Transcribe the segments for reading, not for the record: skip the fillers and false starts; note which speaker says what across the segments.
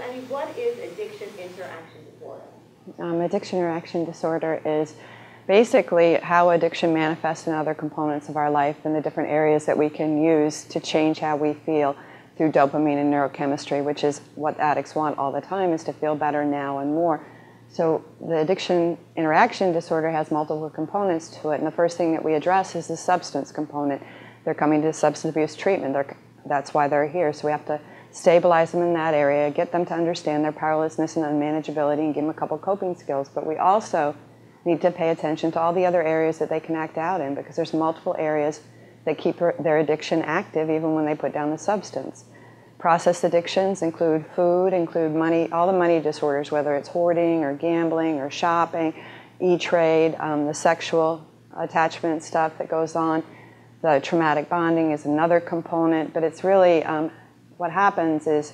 Speaker 1: I mean, what is addiction interaction disorder?
Speaker 2: Addiction interaction disorder is basically how addiction manifests in other components of our life and the different areas that we can use to change how we feel through dopamine and neurochemistry, which is what addicts want all the time, is to feel better now and more. So the addiction interaction disorder has multiple components to it, and the first thing that we address is the substance component. They're coming to substance abuse treatment. That's why they're here. So we have to stabilize them in that area, get them to understand their powerlessness and unmanageability, and give them a couple coping skills. But we also need to pay attention to all the other areas that they can act out in, because there's multiple areas that keep their addiction active even when they put down the substance. Process addictions include food, include money, all the money disorders, whether it's hoarding or gambling or shopping, E-trade, the sexual attachment stuff that goes on. The traumatic bonding is another component, but it's really what happens is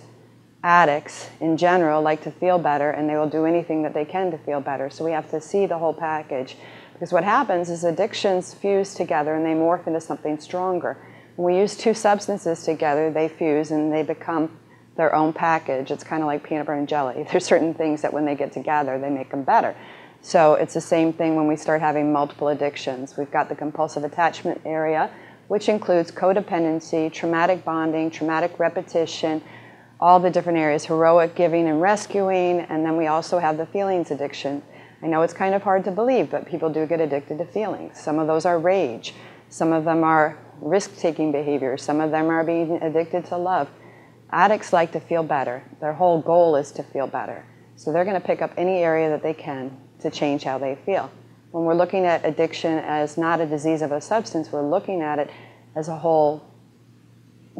Speaker 2: addicts in general like to feel better, and they will do anything that they can to feel better. So we have to see the whole package, because what happens is addictions fuse together and they morph into something stronger. When we use two substances together, they fuse and they become their own package. It's kind of like peanut butter and jelly. There's certain things that when they get together, they make them better. So it's the same thing when we start having multiple addictions. We've got the compulsive attachment area, which includes codependency, traumatic bonding, traumatic repetition, all the different areas, heroic giving and rescuing, and then we also have the feelings addiction. I know it's kind of hard to believe, but people do get addicted to feelings. Some of those are rage. Some of them are risk-taking behaviors. Some of them are being addicted to love. Addicts like to feel better. Their whole goal is to feel better. So they're going to pick up any area that they can to change how they feel. When we're looking at addiction as not a disease of a substance, we're looking at it as a whole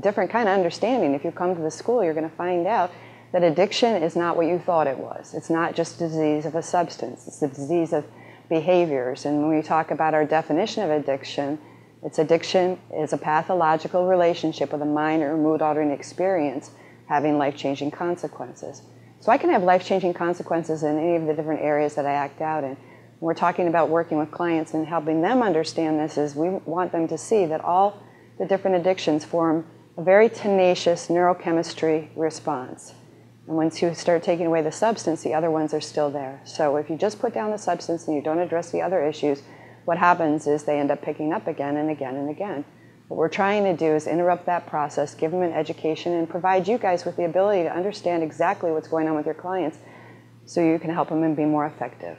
Speaker 2: different kind of understanding. If you come to the school, you're going to find out that addiction is not what you thought it was. It's not just a disease of a substance. It's a disease of behaviors. And when we talk about our definition of addiction is a pathological relationship with a mind or mood-altering experience having life-changing consequences. So I can have life-changing consequences in any of the different areas that I act out in. When we're talking about working with clients and helping them understand this, is we want them to see that all the different addictions form a very tenacious neurochemistry response. And once you start taking away the substance, the other ones are still there. So if you just put down the substance and you don't address the other issues, what happens is they end up picking up again and again and again. What we're trying to do is interrupt that process, give them an education, and provide you guys with the ability to understand exactly what's going on with your clients so you can help them and be more effective.